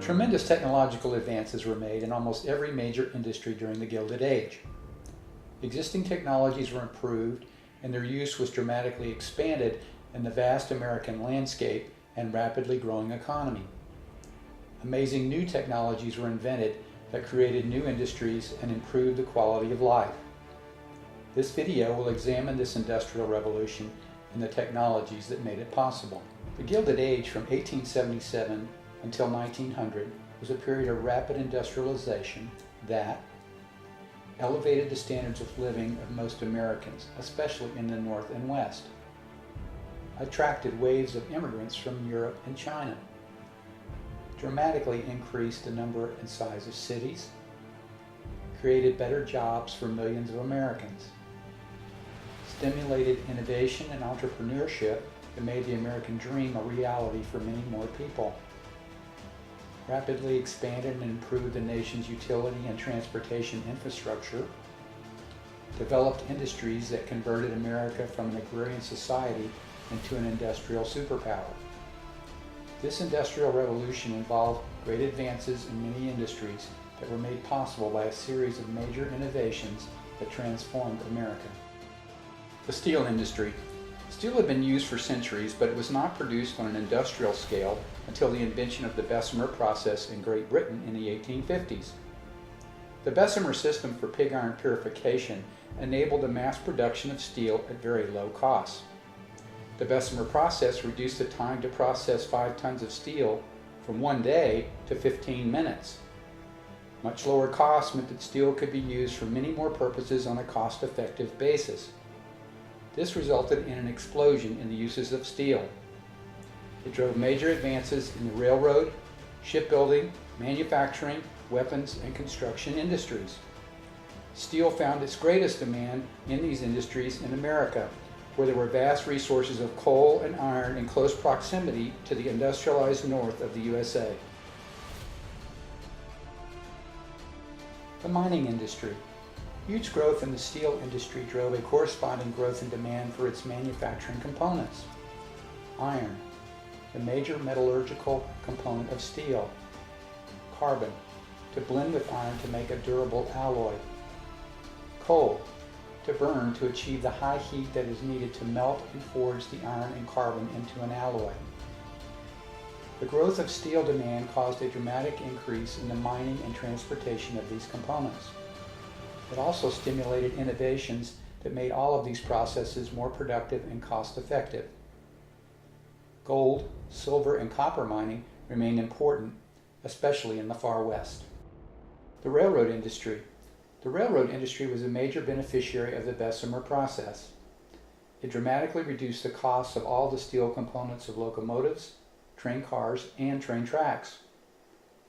Tremendous technological advances were made in almost every major industry during the Gilded Age. Existing technologies were improved and their use was dramatically expanded in the vast American landscape and rapidly growing economy. Amazing new technologies were invented that created new industries and improved the quality of life. This video will examine this industrial revolution and the technologies that made it possible. The Gilded Age from 1877 until 1900 was a period of rapid industrialization that elevated the standards of living of most Americans, especially in the North and West, attracted waves of immigrants from Europe and China, dramatically increased the number and size of cities, created better jobs for millions of Americans, stimulated innovation and entrepreneurship that made the American dream a reality for many more people, rapidly expanded and improved the nation's utility and transportation infrastructure, developed industries that converted America from an agrarian society into an industrial superpower. This industrial revolution involved great advances in many industries that were made possible by a series of major innovations that transformed America. The steel industry. Steel had been used for centuries, but it was not produced on an industrial scale until the invention of the Bessemer process in Great Britain in the 1850s. The Bessemer system for pig iron purification enabled the mass production of steel at very low costs. The Bessemer process reduced the time to process 5 tons of steel from 1 day to 15 minutes. Much lower costs meant that steel could be used for many more purposes on a cost-effective basis. This resulted in an explosion in the uses of steel. It drove major advances in the railroad, shipbuilding, manufacturing, weapons, and construction industries. Steel found its greatest demand in these industries in America, where there were vast resources of coal and iron in close proximity to the industrialized north of the USA. The mining industry. Huge growth in the steel industry drove a corresponding growth in demand for its manufacturing components. Iron, the major metallurgical component of steel. Carbon, to blend with iron to make a durable alloy. Coal, to burn to achieve the high heat that is needed to melt and forge the iron and carbon into an alloy. The growth of steel demand caused a dramatic increase in the mining and transportation of these components. It also stimulated innovations that made all of these processes more productive and cost-effective. Gold, silver, and copper mining remained important, especially in the far west. The railroad industry. The railroad industry was a major beneficiary of the Bessemer process. It dramatically reduced the costs of all the steel components of locomotives, train cars, and train tracks.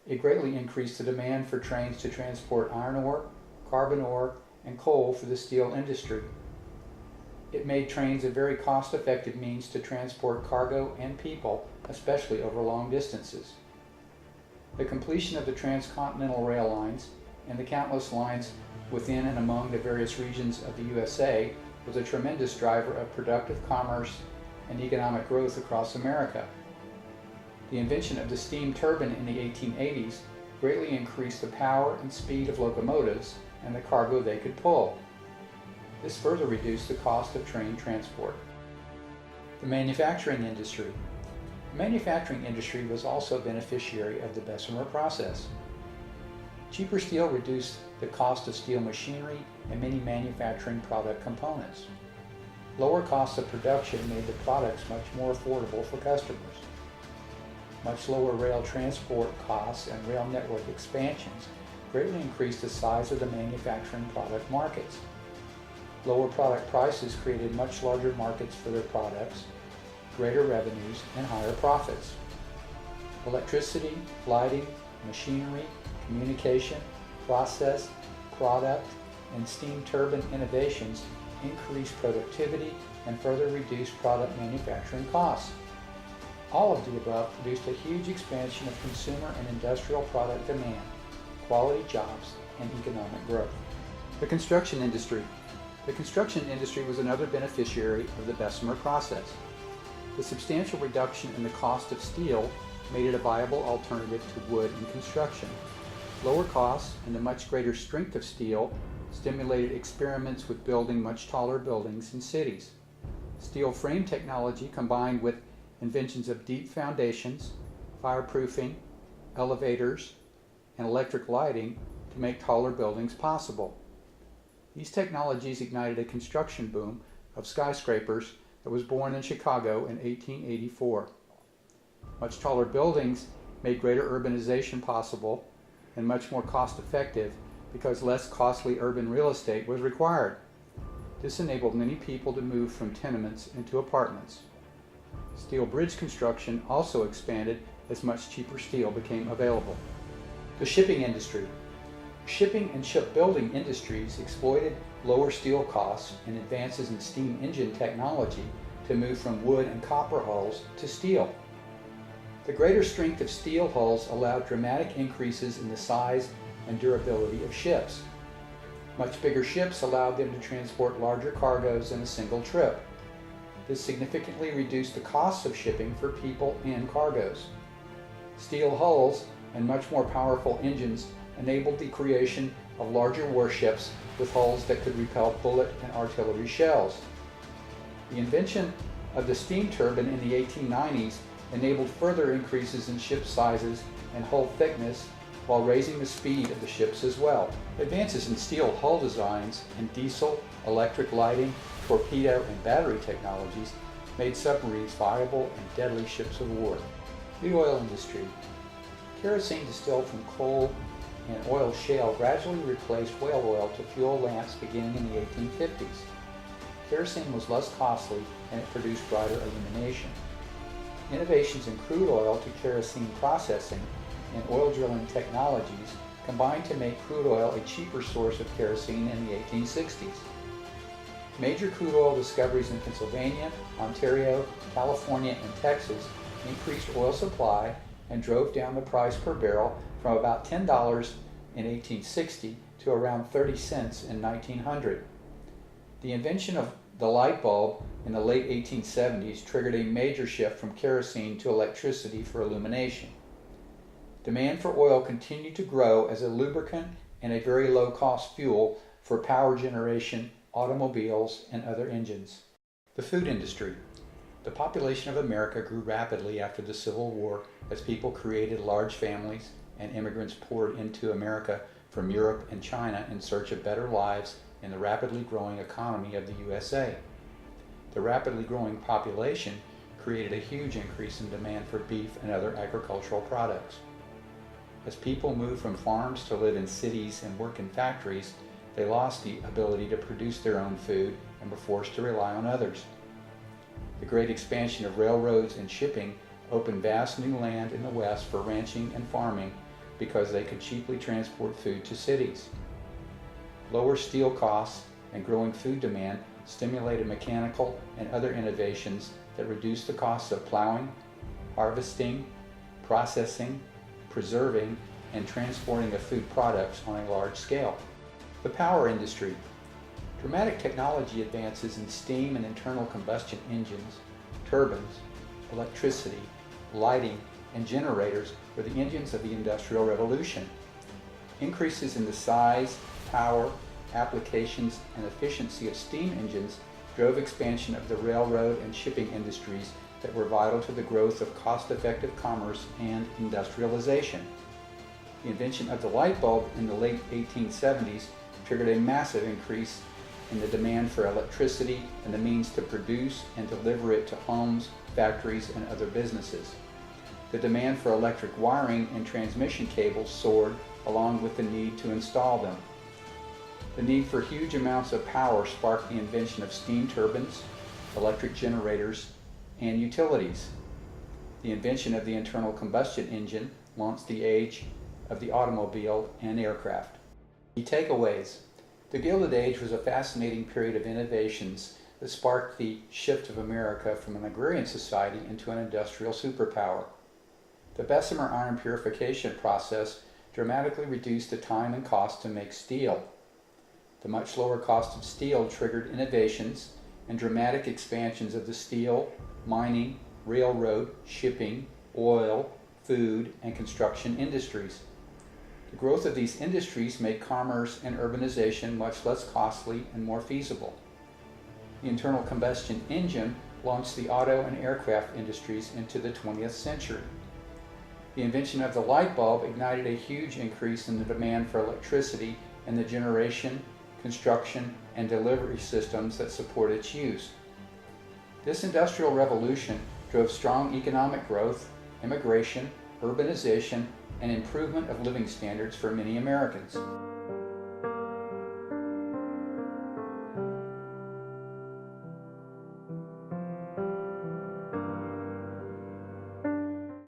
It greatly increased the demand for trains to transport iron ore, carbon ore, and coal for the steel industry. It made trains a very cost-effective means to transport cargo and people, especially over long distances. The completion of the transcontinental rail lines and the countless lines within and among the various regions of the USA was a tremendous driver of productive commerce and economic growth across America. The invention of the steam turbine in the 1880s greatly increased the power and speed of locomotives and the cargo they could pull. This further reduced the cost of train transport. The manufacturing industry. The manufacturing industry was also a beneficiary of the Bessemer process. Cheaper steel reduced the cost of steel machinery and many manufacturing product components. Lower costs of production made the products much more affordable for customers. Much lower rail transport costs and rail network expansions greatly increased the size of the manufacturing product markets. Lower product prices created much larger markets for their products, greater revenues, and higher profits. Electricity, lighting, machinery, communication, process, product, and steam turbine innovations increased productivity and further reduced product manufacturing costs. All of the above produced a huge expansion of consumer and industrial product demand, quality jobs, and economic growth. The construction industry. The construction industry was another beneficiary of the Bessemer process. The substantial reduction in the cost of steel made it a viable alternative to wood in construction. Lower costs and the much greater strength of steel stimulated experiments with building much taller buildings in cities. Steel frame technology combined with inventions of deep foundations, fireproofing, elevators, and electric lighting to make taller buildings possible. These technologies ignited a construction boom of skyscrapers that was born in Chicago in 1884. Much taller buildings made greater urbanization possible and much more cost-effective because less costly urban real estate was required. This enabled many people to move from tenements into apartments. Steel bridge construction also expanded as much cheaper steel became available. The shipping industry. Shipping and shipbuilding industries exploited lower steel costs and advances in steam engine technology to move from wood and copper hulls to steel. The greater strength of steel hulls allowed dramatic increases in the size and durability of ships. Much bigger ships allowed them to transport larger cargoes in a single trip. This significantly reduced the costs of shipping for people and cargoes. Steel hulls and much more powerful engines enabled the creation of larger warships with hulls that could repel bullet and artillery shells. The invention of the steam turbine in the 1890s enabled further increases in ship sizes and hull thickness while raising the speed of the ships as well. Advances in steel hull designs and diesel, electric lighting, torpedo, and battery technologies made submarines viable and deadly ships of war. The oil industry. Kerosene distilled from coal and oil shale gradually replaced whale oil to fuel lamps beginning in the 1850s. Kerosene was less costly and it produced brighter illumination. Innovations in crude oil to kerosene processing and oil drilling technologies combined to make crude oil a cheaper source of kerosene in the 1860s. Major crude oil discoveries in Pennsylvania, Ontario, California, and Texas increased oil supply and drove down the price per barrel from about $10 in 1860 to around 30 cents in 1900. The invention of the light bulb in the late 1870s triggered a major shift from kerosene to electricity for illumination. Demand for oil continued to grow as a lubricant and a very low-cost fuel for power generation, automobiles, and other engines. The food industry. The population of America grew rapidly after the Civil War as people created large families and immigrants poured into America from Europe and China in search of better lives in the rapidly growing economy of the USA. The rapidly growing population created a huge increase in demand for beef and other agricultural products. As people moved from farms to live in cities and work in factories, they lost the ability to produce their own food and were forced to rely on others. The great expansion of railroads and shipping opened vast new land in the West for ranching and farming because they could cheaply transport food to cities. Lower steel costs and growing food demand stimulated mechanical and other innovations that reduced the costs of plowing, harvesting, processing, preserving, and transporting of food products on a large scale. The power industry. Dramatic technology advances in steam and internal combustion engines, turbines, electricity, lighting, and generators were the engines of the Industrial Revolution. Increases in the size, power, applications, and efficiency of steam engines drove expansion of the railroad and shipping industries that were vital to the growth of cost-effective commerce and industrialization. The invention of the light bulb in the late 1870s triggered a massive increase in the demand for electricity and the means to produce and deliver it to homes, factories, and other businesses. The demand for electric wiring and transmission cables soared along with the need to install them. The need for huge amounts of power sparked the invention of steam turbines, electric generators, and utilities. The invention of the internal combustion engine launched the age of the automobile and aircraft. Key takeaways. The Gilded Age was a fascinating period of innovations that sparked the shift of America from an agrarian society into an industrial superpower. The Bessemer iron purification process dramatically reduced the time and cost to make steel. The much lower cost of steel triggered innovations and dramatic expansions of the steel, mining, railroad, shipping, oil, food, and construction industries. The growth of these industries made commerce and urbanization much less costly and more feasible. The internal combustion engine launched the auto and aircraft industries into the 20th century. The invention of the light bulb ignited a huge increase in the demand for electricity and the generation, construction, and delivery systems that support its use. This industrial revolution drove strong economic growth, immigration, urbanization, and improvement of living standards for many Americans.